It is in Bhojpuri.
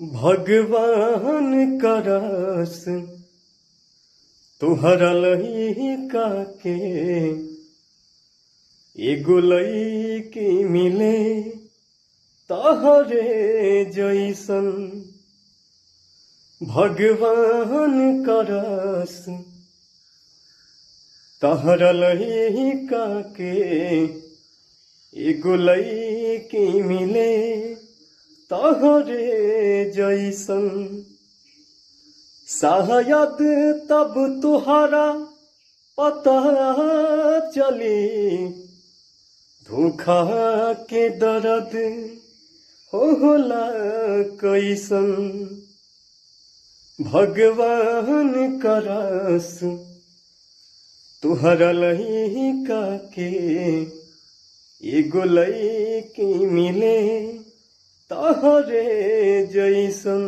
भगवान करस तुहरा लइका के एगो लइकी मिले तहरे जैसन। भगवान करस तहरा लइका के एगो लइकी मिले तहरे जैसन। शायद तब तुहरा पता चली धोखा के दर्द होला कैसन। भगवान करस तुहरा लइका के एगो लइकी मिले तहरे जैसन।